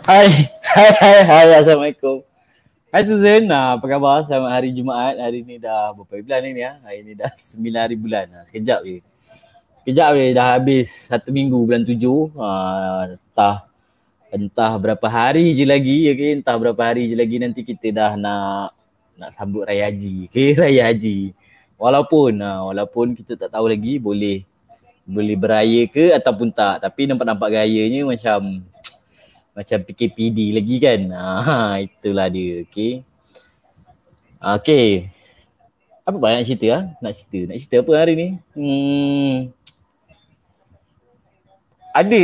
Hai, Assalamualaikum. Hai Susan, apa khabar? Selamat hari Jumaat. Hari ni dah berapa bulan ni ya? Hari ni dah 9 hari bulan. Sekejap je. Dah habis 1 minggu bulan 7. Entah berapa hari je lagi, okay? Entah berapa hari je lagi nanti kita dah nak sambut Raya Haji. Okay? Raya Haji. Walaupun kita tak tahu lagi boleh beraya ke ataupun tak. Tapi nampak gayanya macam PKPD lagi kan. Itulah dia. Okay. Apa nak cerita? Nak cerita apa hari ni? Ada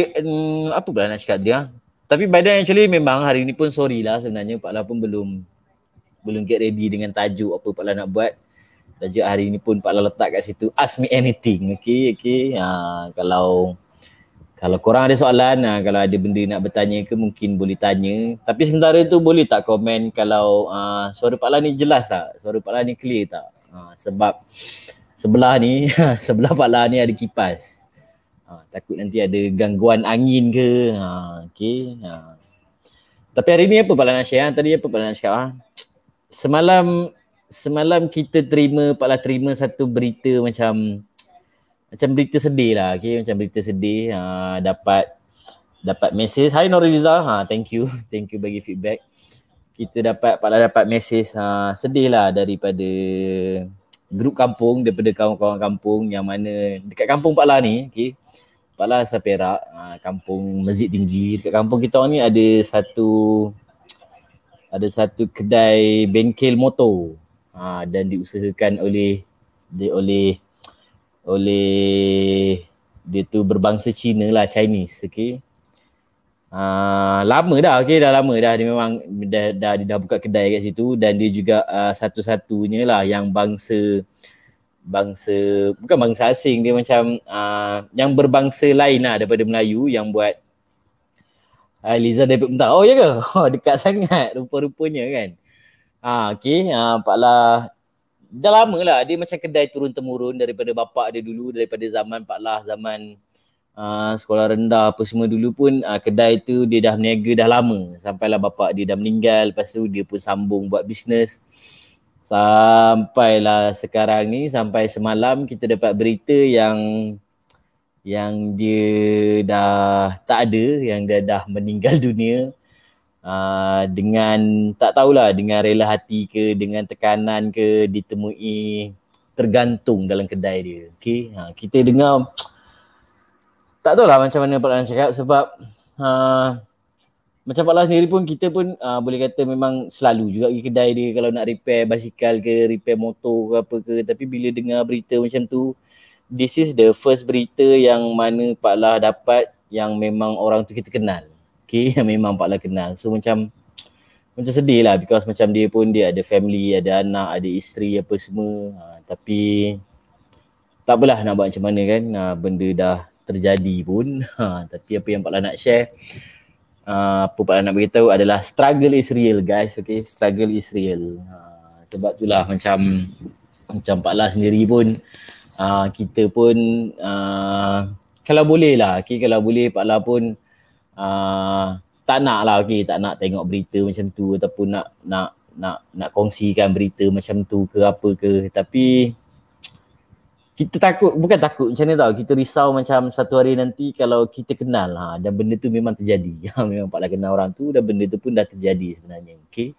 apa pula nak cakap dia? Tapi by then actually memang hari ni pun sorry lah sebenarnya Pak La pun belum get ready dengan tajuk apa Pak La nak buat. Tajuk hari ni pun Pak La letak kat situ, ask me anything. Okay. Kalau korang ada soalan, kalau ada benda nak bertanya ke mungkin boleh tanya. Tapi sementara tu boleh tak komen kalau suara Pak La ni jelas tak? Suara Pak La ni clear tak? Sebab sebelah Pak La ni ada kipas. Takut nanti ada gangguan angin ke. Tapi hari ni apa Pak La nak share? Tadi apa Pak La nak cakap? Semalam Pak La terima satu berita macam berita sedih lah, macam berita sedih. Dapat mesej. Hai Noriliza, thank you bagi feedback. Pak La dapat mesej sedih lah daripada grup kampung, daripada kawan-kawan kampung yang mana dekat kampung Pak La ni, Pak La asal Perak, kampung Masjid Tinggi. Dekat kampung kita ni ada satu kedai bengkel motor dan diusahakan oleh dia tu berbangsa Cina lah, Chinese. Lama dah, dah lama dah dia memang dah buka kedai kat situ. Dan dia juga satu-satunya lah yang bukan bangsa asing, dia macam yang berbangsa lain lah daripada Melayu yang buat. Liza David Mentah. Oh ya ke? Dekat sangat rupa-rupanya kan. Pak La dah lama lah, dia macam kedai turun-temurun daripada bapak dia dulu, daripada zaman Pak La, zaman sekolah rendah apa semua dulu pun kedai tu dia dah berniaga dah lama. Sampailah bapak dia dah meninggal, lepas tu dia pun sambung buat bisnes. Sampailah sekarang ni, sampai semalam kita dapat berita yang dia dah tak ada, yang dia dah meninggal dunia. Dengan tak tahulah, dengan rela hati ke, dengan tekanan ke, ditemui tergantung dalam kedai dia. Kita dengar tak tahulah macam mana Pak La cakap, sebab macam Pak La sendiri pun, kita pun boleh kata memang selalu juga pergi kedai dia kalau nak repair basikal ke, repair motor ke apa ke. Tapi bila dengar berita macam tu, this is the first berita yang mana Pak La dapat yang memang orang tu kita kenal. Yang memang Pak La kenal. So macam sedih lah, because macam dia ada family, ada anak, ada isteri apa semua. Tapi tak apalah nak buat macam mana kan, benda dah terjadi pun. Tapi apa yang Pak La nak share, apa Pak La nak beritahu adalah struggle is real guys. Struggle is real. Sebab itulah macam Pak La sendiri pun, kita pun kalau boleh lah, kalau boleh Pak La pun tak nak lah, tak nak tengok berita macam tu ataupun nak kongsikan berita macam tu ke apa ke. Tapi kita takut, bukan takut macam ni tau, kita risau macam satu hari nanti kalau kita kenal dan benda tu memang terjadi. Memang Pak Lah kenal orang tu dan benda tu pun dah terjadi sebenarnya. Okay.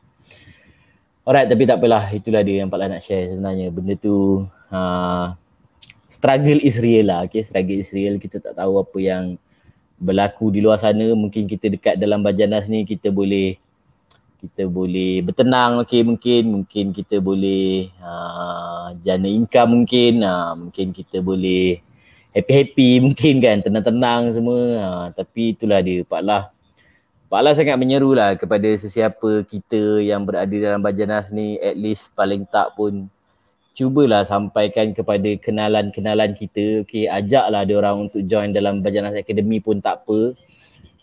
Alright, tapi tak apalah, itulah dia yang Pak Lah nak share sebenarnya. Benda tu struggle is real lah. Okay, struggle is real. Kita tak tahu apa yang berlaku di luar sana. Mungkin kita dekat dalam Bajanas ni kita boleh bertenang, okay, mungkin kita boleh jana income, mungkin kita boleh happy mungkin kan, tenang-tenang semua. Tapi itulah dia, Pak Lah sangat menyeru lah kepada sesiapa kita yang berada dalam Bajanas ni, at least paling tak pun cubalah sampaikan kepada kenalan-kenalan kita, okay, ajaklah dia orang untuk join dalam Bajanas Academy pun tak apa.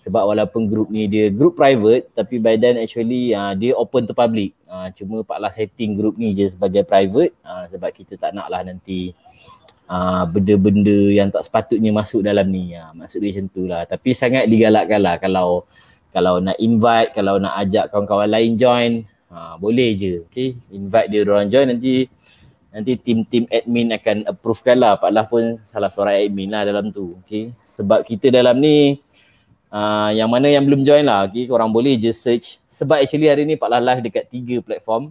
Sebab walaupun grup ni dia grup private, tapi by then actually dia open to public. Cuma Pak Lah setting grup ni je sebagai private sebab kita tak nak lah nanti benda-benda yang tak sepatutnya masuk dalam ni. Maksud dia macam tu lah. Tapi sangat digalakkan lah kalau nak invite, kalau nak ajak kawan-kawan lain join, boleh je. Okay? Invite dia orang join, nanti tim admin akan approvekan lah. Pak Lah pun salah seorang admin lah dalam tu. Okay? Sebab kita dalam ni, yang mana yang belum join lah, okay, korang boleh je search. Sebab actually hari ni Pak Lah live dekat 3 platform.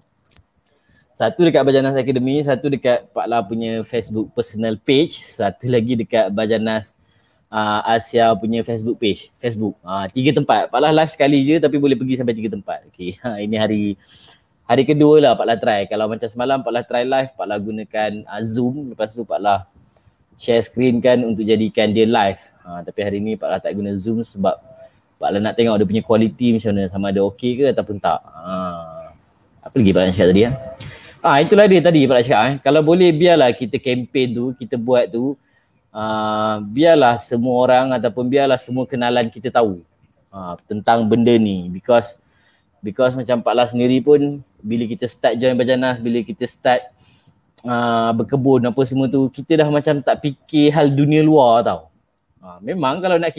Satu dekat Bajanas Academy, satu dekat Pak Lah punya Facebook personal page, satu lagi dekat Bajanas Asia punya Facebook page. 3 tempat. Pak Lah live sekali je tapi boleh pergi sampai 3 tempat. Okay. Ini hari kedua lah Pak Lah try. Kalau macam semalam Pak Lah try live, Pak Lah gunakan Zoom. Lepas tu Pak Lah share screen kan untuk jadikan dia live. Tapi hari ni Pak Lah tak guna Zoom sebab Pak Lah nak tengok dia punya kualiti macam mana, sama ada okey ke ataupun tak. Apa lagi Pak Lah nak cakap tadi? Itulah dia tadi Pak Lah cakap. Kalau boleh biarlah kita campaign tu, kita buat tu, biarlah semua orang ataupun biarlah semua kenalan kita tahu tentang benda ni. Because macam Pak Lah sendiri pun bila kita start join Bajanas, bila kita start berkebun apa semua tu, kita dah macam tak fikir hal dunia luar tau. Memang kalau nak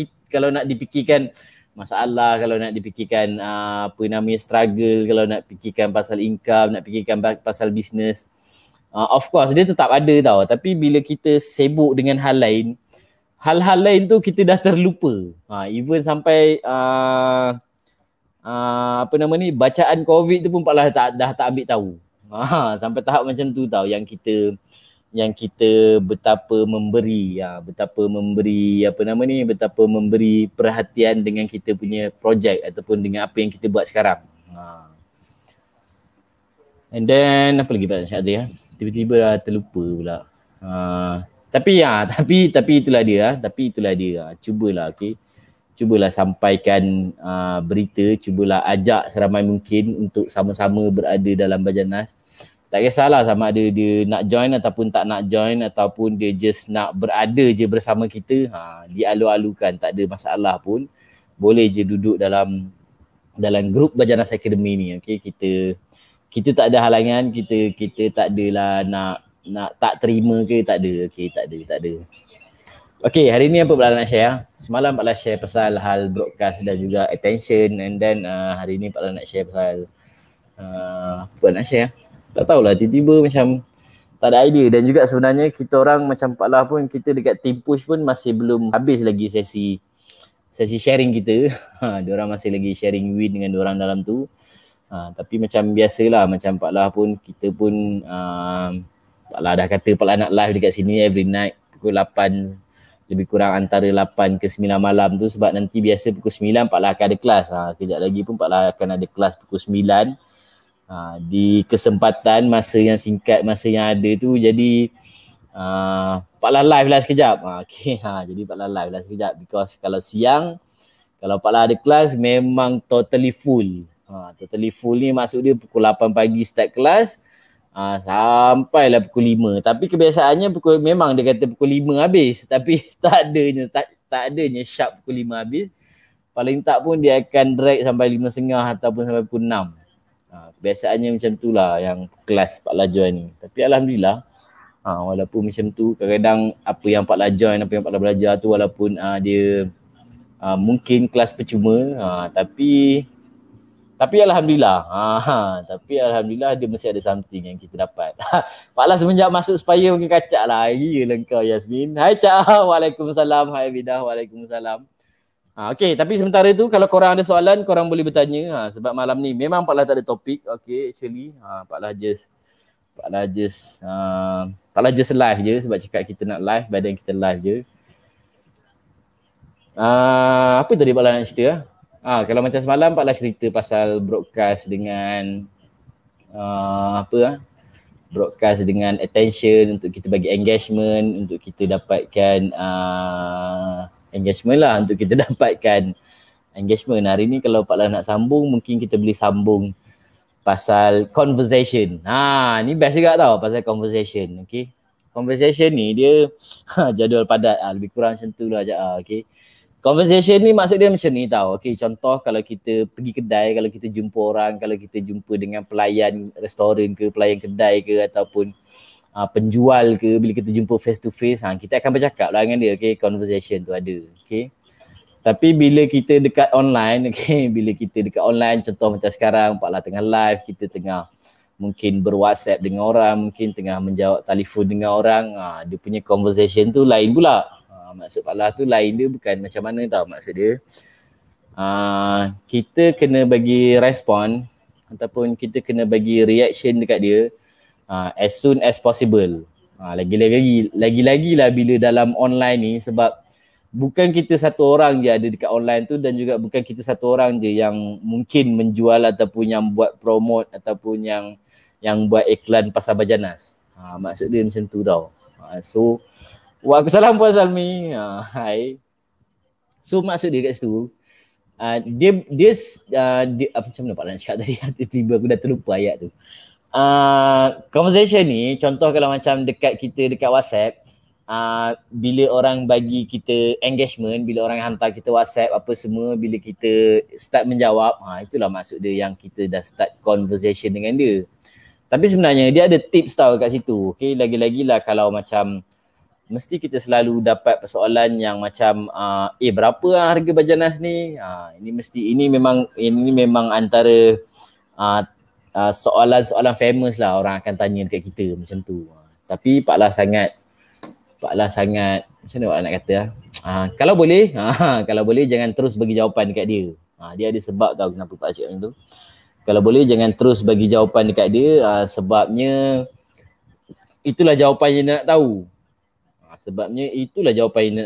dipikirkan masalah, kalau nak dipikirkan struggle, kalau nak fikirkan pasal income, nak fikirkan pasal bisnes, of course dia tetap ada tau. Tapi bila kita sibuk dengan hal-hal lain tu kita dah terlupa. Even sampai bacaan COVID tu pun Pak Lah dah tak ambil tahu. Sampai tahap macam tu tau, yang kita betapa memberi betapa memberi perhatian dengan kita punya projek ataupun dengan apa yang kita buat sekarang. And then apa lagi Pak Nak cakap tadi tiba-tiba dah terlupa pula. Tapi itulah dia. Cubalah, okey. Cubalah sampaikan berita, cubalah ajak seramai mungkin untuk sama-sama berada dalam Bajanas. Tak kisahlah sama ada dia nak join ataupun tak nak join, ataupun dia just nak berada je bersama kita, dialu-alukan, tak ada masalah pun. Boleh je duduk dalam grup Bajanas Academy ni. Okay? Kita tak ada halangan, kita tak adalah nak tak terima ke, tak ada. Okay, tak ada. Okay, hari ni apa Pak Lah nak share? Semalam Pak Lah share pasal hal broadcast dan juga attention, and then hari ni Pak Lah nak share pasal apa nak share? Tak tahulah, tiba-tiba macam tak ada idea. Dan juga sebenarnya kita orang macam Pak Lah pun, kita dekat Team Push pun masih belum habis lagi sesi sharing kita. Diorang masih lagi sharing win dengan diorang dalam tu. Tapi macam biasalah, macam Pak Lah pun, kita pun Pak Lah dah kata Pak Lah nak live dekat sini every night pukul 8, lebih kurang antara 8 ke 9 malam tu, sebab nanti biasa pukul 9 Pak Lah akan ada kelas. Kejap lagi pun Pak Lah akan ada kelas pukul 9. Di kesempatan masa yang singkat, masa yang ada tu, jadi Pak Lah live lah sekejap. Jadi Pak Lah live lah sekejap, because kalau siang, kalau Pak Lah ada kelas memang totally full. Totally full ni maksud dia pukul 8 pagi start kelas, sampailah pukul 5. Tapi kebiasaannya memang dia kata pukul 5 habis, tapi tak adanya sharp pukul 5 habis. Paling tak pun dia akan drag sampai 5.30 ataupun sampai pukul 6. Kebiasaannya macam tu lah yang kelas Pak Lah join ni. Tapi Alhamdulillah, walaupun macam tu, kadang-kadang apa yang Pak Lah join, apa yang Pak Lah belajar tu, walaupun dia mungkin kelas percuma, tapi Tapi Alhamdulillah, tapi Alhamdulillah dia mesti ada something yang kita dapat. Pak Lah semenjak masuk supaya mungkin kacak lah. Gila kau Yasmin. Hai Cak. Waalaikumsalam. Hai Bidah. Waalaikumsalam. Okay, tapi sementara tu kalau korang ada soalan, korang boleh bertanya. Sebab malam ni memang Pak Lah tak ada topik. Okay, actually. Pak Lah just live je sebab cakap kita nak live, badan kita live je. Apa tadi Pak Lah nak cerita? Kalau macam semalam Pak Lah cerita pasal broadcast dengan broadcast dengan attention untuk kita bagi engagement, untuk kita dapatkan engagement lah, untuk kita dapatkan engagement. Hari ni kalau Pak Lah nak sambung, mungkin kita boleh sambung pasal conversation. Ni best juga tau pasal conversation. Okay, conversation ni dia jadual padat, lebih kurang macam tu lah. Okay, conversation ni maksud dia macam ni tau. Okay, contoh kalau kita pergi kedai, kalau kita jumpa orang, kalau kita jumpa dengan pelayan restoran ke, pelayan kedai ke, ataupun penjual ke, bila kita jumpa face to face, kita akan bercakap lah dengan dia. Okay, conversation tu ada. Okay, tapi bila kita dekat online, okay, bila kita dekat online, contoh macam sekarang Pak Lah tengah live, kita tengah mungkin berwhatsapp dengan orang, mungkin tengah menjawab telefon dengan orang, dia punya conversation tu lain pula. Maksud Pak Lah tu lain, dia bukan macam mana tau. Maksud dia kita kena bagi respon ataupun kita kena bagi reaction dekat dia as soon as possible. Lagi-lagi lah bila dalam online ni, sebab bukan kita satu orang je ada dekat online tu, dan juga bukan kita satu orang je yang mungkin menjual ataupun yang buat promote ataupun yang buat iklan pasar Bajanas. Maksud dia macam tu tau. So waalaikumsalam Puan Salmi. Hai. So maksud dia kat situ, dia macam mana Pak Lah nak cakap tadi? Tiba-tiba aku dah terlupa ayat tu. Conversation ni, contoh kalau macam dekat kita dekat WhatsApp, bila orang bagi kita engagement, bila orang hantar kita WhatsApp apa semua, bila kita start menjawab, itulah maksud dia yang kita dah start conversation dengan dia. Tapi sebenarnya dia ada tips tau kat situ. Okay, lagi-lagi lah kalau macam mesti kita selalu dapat persoalan yang macam berapa harga Bajanas ni? Ini memang antara soalan-soalan famous lah orang akan tanya dekat kita macam tu. Tapi Pak Lah sangat macam mana nak kata kalau boleh jangan terus bagi jawapan dekat dia. Dia ada sebab tau kenapa Pak cakap macam tu. Kalau boleh jangan terus bagi jawapan dekat dia, sebabnya itulah jawapan yang dia nak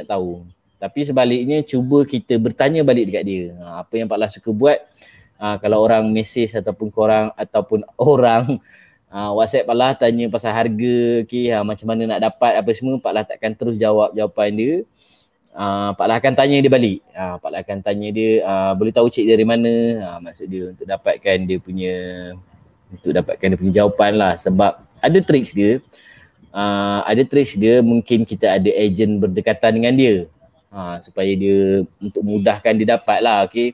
tahu. Tapi sebaliknya cuba kita bertanya balik dekat dia. Apa yang Pak Lah suka buat, kalau orang mesej ataupun orang WhatsApp Pak Lah tanya pasal harga, okay, macam mana nak dapat apa semua, Pak Lah takkan terus jawab jawapan dia. Pak Lah akan tanya dia balik. Pak Lah akan tanya dia, boleh tahu cik dari mana? Maksud dia untuk dapatkan dia punya jawapan lah. Sebab ada tricks dia. Mungkin kita ada ejen berdekatan dengan dia, supaya dia untuk mudahkan dia dapat lah. Okay,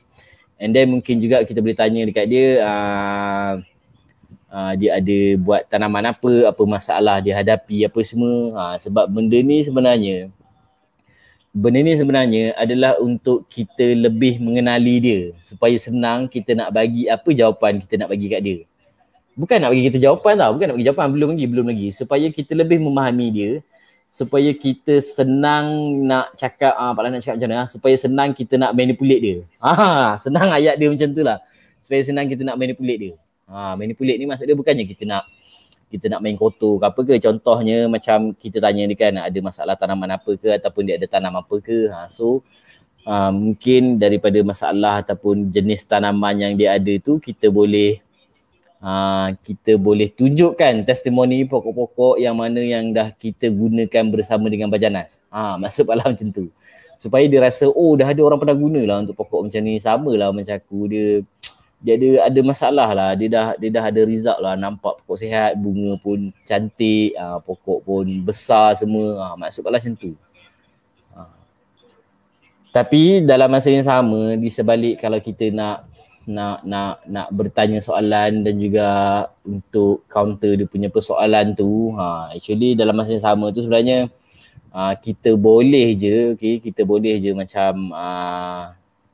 and then mungkin juga kita boleh tanya dekat dia, dia ada buat tanaman apa masalah dia hadapi apa semua. Sebab benda ni sebenarnya adalah untuk kita lebih mengenali dia, supaya senang kita nak bagi apa jawapan kita nak bagi kat dia. Bukan nak bagi kita jawapan tau, belum lagi. Supaya kita lebih memahami dia, supaya kita senang nak cakap, Pak Lah nak cakap macam mana, supaya senang kita nak manipulate dia. Senang ayat dia macam tu lah. Supaya senang kita nak manipulate dia. Manipulate ni maksud dia bukannya kita nak main kotor ke apa ke. Contohnya macam kita tanya dia kan, ada masalah tanaman apa ke, ataupun dia ada tanam apa ke. Mungkin daripada masalah ataupun jenis tanaman yang dia ada tu, kita boleh tunjukkan testimoni pokok-pokok yang mana yang dah kita gunakan bersama dengan Bajanas. Maksud Pak Lah macam tu. Supaya dia rasa, dah ada orang pernah guna lah untuk pokok macam ni, sama lah macam aku. Dia ada masalah lah, dia dah ada result lah, nampak pokok sihat, bunga pun cantik, pokok pun besar semua. Maksud Pak Lah macam tu. Tapi dalam masa yang sama, di sebalik kalau kita nak bertanya soalan dan juga untuk counter dia punya persoalan tu, actually dalam masa yang sama tu sebenarnya kita boleh je macam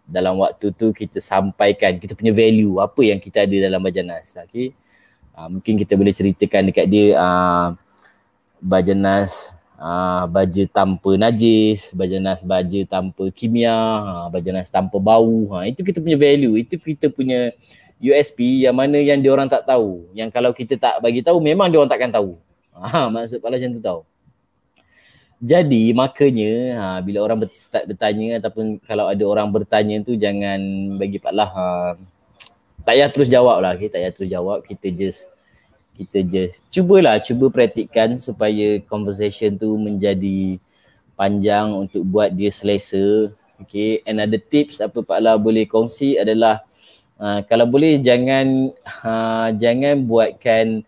dalam waktu tu kita sampaikan kita punya value, apa yang kita ada dalam Bajanas. Okay. Mungkin kita boleh ceritakan dekat dia Bajanas baja tanpa najis, Bajanas baja tanpa kimia, Bajanas tanpa bau. Itu kita punya value, itu kita punya USP yang mana yang diorang tak tahu. Yang kalau kita tak bagi tahu memang diorang takkan tahu. Maksud Pak Lah macam tu tahu. Jadi makanya bila orang start bertanya ataupun kalau ada orang bertanya tu jangan bagi Pak Lah tak payah terus jawab lah, okay? Tak payah terus jawab, kita just cuba praktikkan supaya conversation tu menjadi panjang untuk buat dia selesa. Okay, another tips apa Pak Lah boleh kongsi adalah kalau boleh jangan buatkan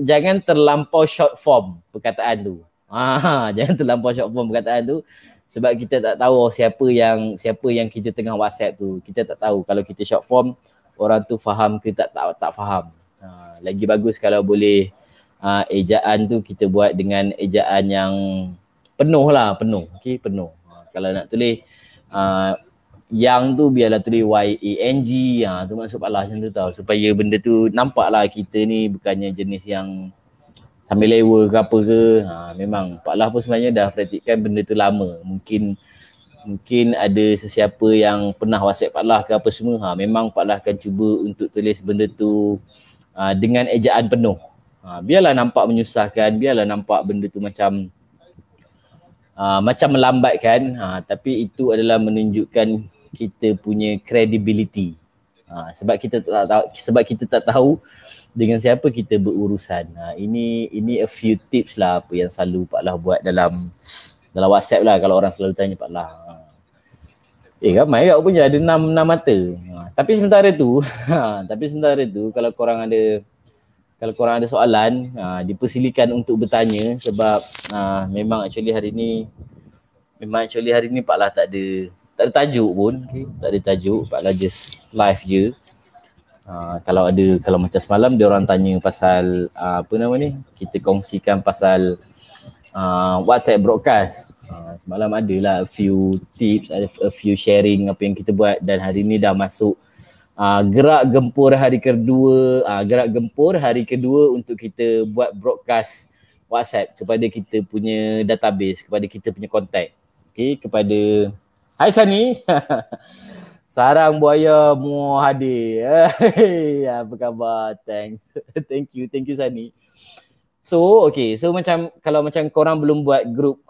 jangan terlampau short form perkataan tu. Jangan terlampau short form perkataan tu sebab kita tak tahu siapa yang kita tengah WhatsApp tu. Kita tak tahu kalau kita short form orang tu faham ke tak faham. Lagi bagus kalau boleh ejaan tu kita buat dengan ejaan yang penuh. Okey, penuh. Kalau nak tulis yang tu biarlah tulis YANG, tu maksud Pak Lah macam tu tau, supaya benda tu nampaklah kita ni bukannya jenis yang sambil lewa ke apa ke. Memang Pak Lah pun sebenarnya dah praktikkan benda tu lama. Mungkin ada sesiapa yang pernah WhatsApp Pak Lah ke apa semua. Memang Pak Lah akan cuba untuk tulis benda tu dengan ejaan penuh. Biarlah nampak menyusahkan, biarlah nampak benda tu macam melambatkan, tapi itu adalah menunjukkan kita punya credibility. Sebab kita tak tahu dengan siapa kita berurusan. Ini a few tips lah apa yang selalu Pak Lah buat dalam WhatsApp lah kalau orang selalu tanya Pak Lah. Ramai kat punya ada 6 mata. Tapi sementara tu kalau korang ada soalan, dipersilakan untuk bertanya sebab memang actually hari ni Pak Lah tak ada tajuk pun, okay? Tak ada tajuk, Pak Lah just live je. Kalau macam semalam dia orang tanya pasal kita kongsikan pasal WhatsApp broadcast. Semalam adalah a few tips, a few sharing apa yang kita buat, dan hari ni dah masuk gerak gempur hari kedua untuk kita buat broadcast WhatsApp kepada kita punya database, kepada kita punya kontak. Okay, kepada Hai Sani. Sarang buaya mu hadir. Apa khabar? Thank you Sani. So kalau korang belum buat group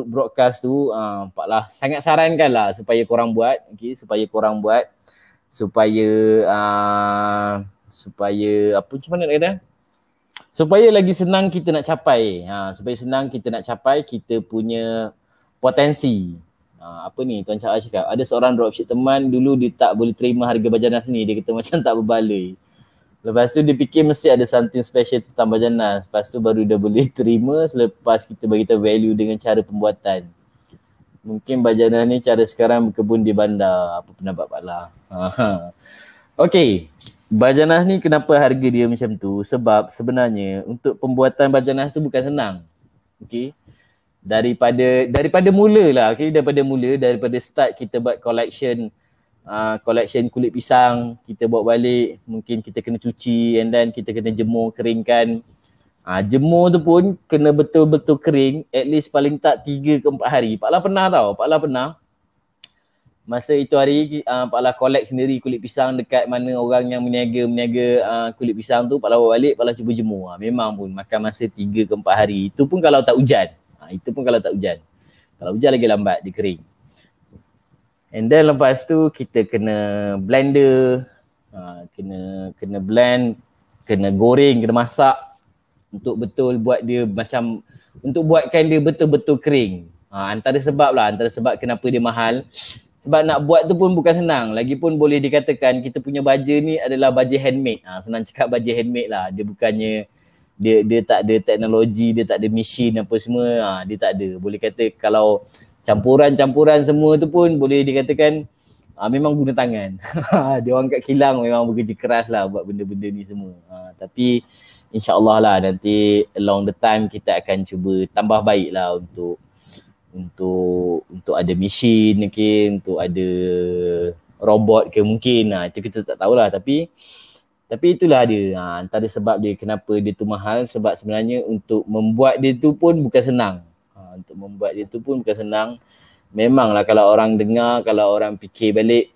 broadcast tu, Pak Lah sangat sarankan lah supaya korang buat, okay? Supaya lagi senang kita nak capai. Kita punya potensi. Tuan Cak cakap ada seorang dropship teman dulu dia tak boleh terima harga Bajanas ni, dia kata macam tak berbaloi. Lepas tu dia fikir mesti ada something special tentang Bajanas, lepas tu baru dia boleh terima selepas kita bagi tahu value dengan cara pembuatan. Mungkin Bajanas ni cara sekarang berkebun di bandar. Apa pendapat Pak Lah? Okey, Bajanas ni kenapa harga dia macam tu? Sebab sebenarnya untuk pembuatan Bajanas tu bukan senang. Okey. Daripada mula lah, okay? Daripada start kita buat collection kulit pisang, kita bawa balik, mungkin kita kena cuci and then kita kena jemur, keringkan. Jemur tu pun kena betul-betul kering, at least paling tak 3 ke 4 hari. Pak Lah pernah masa itu hari Pak Lah collect sendiri kulit pisang dekat mana orang yang meniaga kulit pisang tu. Pak Lah bawa balik, Pak Lah cuba jemur. Memang pun makan masa 3 ke 4 hari. Itu pun kalau tak hujan. Kalau hujan lagi lambat dia kering. And then lepas tu kita kena blender, kena blend, kena goreng, kena masak untuk betul buat dia macam, untuk buatkan dia betul-betul kering. Antara sebab kenapa dia mahal. Sebab nak buat tu pun bukan senang. Lagipun boleh dikatakan kita punya baja ni adalah baja handmade. Senang cakap baja handmade lah. Dia bukannya dia tak ada teknologi, dia tak ada mesin apa semua, dia tak ada. Boleh kata kalau campuran semua tu pun boleh dikatakan memang guna tangan. Dia orang kat kilang memang bekerja keras lah buat benda-benda ni semua. Tapi insyaAllah lah nanti along the time kita akan cuba tambah baik lah untuk untuk ada mesin, okay, untuk ada robot ke mungkin. Itu kita tak tahulah, tapi itulah dia. Antara sebab dia kenapa dia tu mahal, sebab sebenarnya untuk membuat dia tu pun bukan senang. Untuk membuat dia tu pun bukan senang. Memanglah kalau orang dengar, kalau orang fikir balik,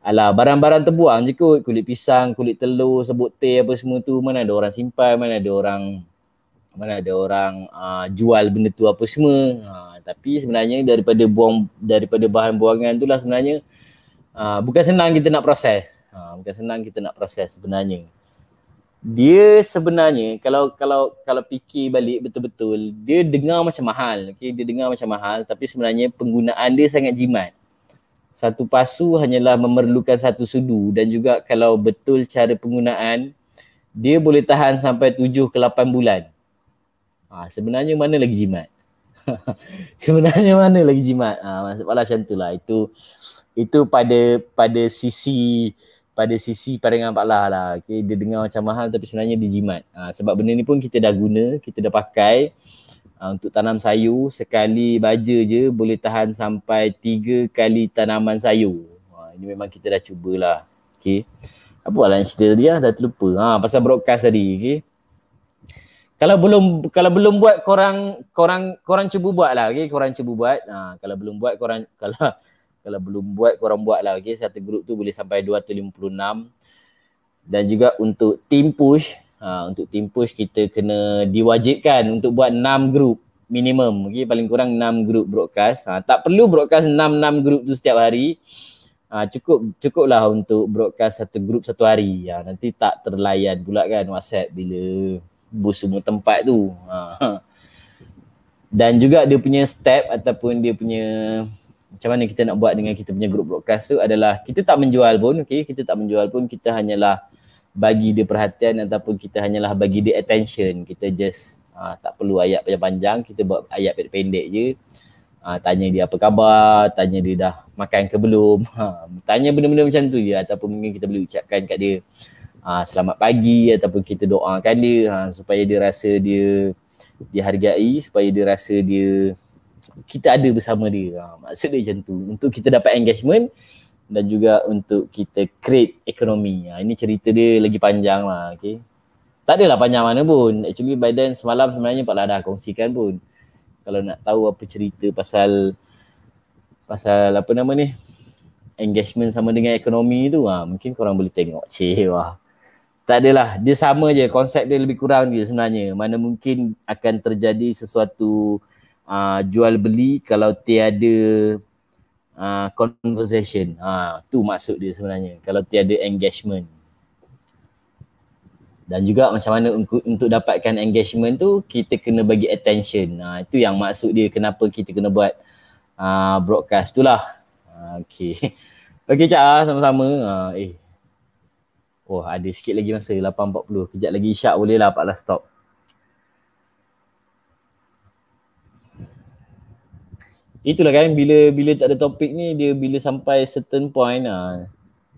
alah barang-barang terbuang je kot, kulit pisang, kulit telur, sebut teh apa semua tu, mana ada orang simpan, mana ada orang jual benda tu apa semua. Tapi sebenarnya daripada bahan buangan tu lah sebenarnya bukan senang kita nak proses. Sebenarnya. Dia sebenarnya kalau fikir balik betul-betul, dia dengar macam mahal, okey, dia dengar macam mahal, tapi sebenarnya penggunaan dia sangat jimat. Satu pasu hanyalah memerlukan satu sudu, dan juga kalau betul cara penggunaan, dia boleh tahan sampai 7 ke 8 bulan. Sebenarnya mana lagi jimat? Maksudnya macam itulah. Itu pada sisi pandangan Pak Lah lah. Okay, dia dengar macam mahal tapi sebenarnya dia jimat. Sebab benda ni pun kita dah guna, kita dah pakai untuk tanam sayur. Sekali baja je boleh tahan sampai 3 kali tanaman sayur. Ini memang kita dah cubalah. Okay. Apa lah yang cerita dia? Dah terlupa. Pasal broadcast tadi. Okay. Kalau belum buat, korang cuba buat lah. Okay. Korang cuba buat. Kalau belum buat, kalau belum buat, korang buat lah. Okay. Satu grup tu boleh sampai 256. Dan juga untuk team push, kita kena diwajibkan untuk buat 6 grup minimum. Okay. Paling kurang 6 grup broadcast. Tak perlu broadcast 6 grup tu setiap hari. Cukuplah untuk broadcast satu grup satu hari. Nanti tak terlayan pula kan WhatsApp bila bus semua tempat tu. Dan juga dia punya step ataupun dia punya macam mana kita nak buat dengan kita punya grup broadcast tu adalah kita tak menjual pun, okay? Kita tak menjual pun, kita hanyalah bagi dia perhatian ataupun kita hanyalah bagi dia attention. Kita just tak perlu ayat panjang-panjang, kita buat ayat pendek-pendek je. Tanya dia apa khabar, tanya dia dah makan ke belum, tanya benda-benda macam tu je, ataupun mungkin kita boleh ucapkan kat dia selamat pagi, ataupun kita doakan dia supaya dia rasa dia dihargai, supaya dia rasa kita ada bersama dia. Maksud dia macam tu, untuk kita dapat engagement dan juga untuk kita create ekonomi. Ini cerita dia lagi panjang lah. Okay. Tak adalah panjang mana pun. Actually by then semalam sebenarnya Pak Lah dah kongsikan pun. Kalau nak tahu apa cerita pasal apa nama ni, engagement sama dengan ekonomi tu, mungkin korang boleh tengok. Tak adalah, dia sama je, konsep dia lebih kurang je sebenarnya. Mana mungkin akan terjadi sesuatu jual beli kalau tiada conversation. Tu maksud dia sebenarnya, kalau tiada engagement. Dan juga macam mana untuk dapatkan engagement tu, kita kena bagi attention. Itu yang maksud dia kenapa kita kena buat broadcast tu lah. Okay. Okay Cak, sama-sama. Ada sikit lagi masa, 8.40. Kejap lagi isyak boleh lah Pak Lah stop. Itulah kan, bila tak ada topik ni, dia bila sampai certain point,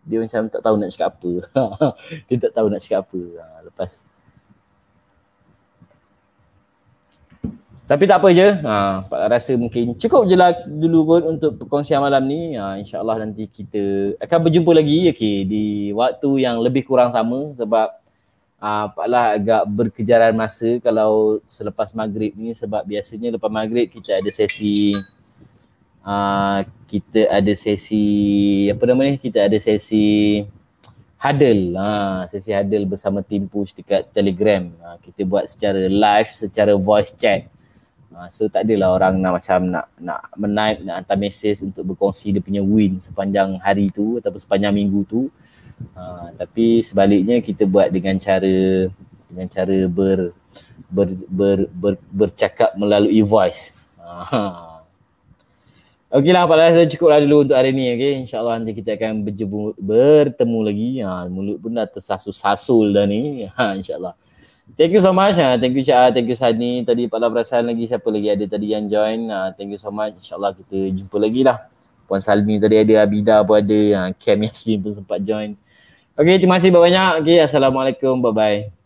dia macam tak tahu nak cakap apa. Dia tak tahu nak cakap apa. Lepas. Tapi tak apa je. Pak rasa mungkin cukup je lah dulu pun untuk perkongsian malam ni. InsyaAllah nanti kita akan berjumpa lagi di waktu yang lebih kurang sama, sebab Pak Lah agak berkejaran masa kalau selepas maghrib ni, sebab biasanya lepas maghrib kita ada sesi huddle. Sesi huddle bersama tim push dekat Telegram. Kita buat secara live, secara voice chat. So tak adalah orang nak menaip, nak hantar mesej untuk berkongsi dia punya win sepanjang hari tu ataupun sepanjang minggu tu. Tapi sebaliknya kita buat dengan cara bercakap melalui voice. Okeylah Pak Lah, cukup lah dulu untuk hari ni. Okay? InsyaAllah nanti kita akan bertemu lagi. Mulut pun dah tersasul-sasul dah ni. InsyaAllah. Thank you so much. Thank you Cak, thank you Sani. Tadi Pak Lah perasan lagi siapa lagi ada tadi yang join. Thank you so much. InsyaAllah kita jumpa lagi lah. Puan Salmi tadi ada, Abida pun ada, Cam Yasmin pun sempat join. Okay, terima kasih banyak. Okay, Assalamualaikum. Bye-bye.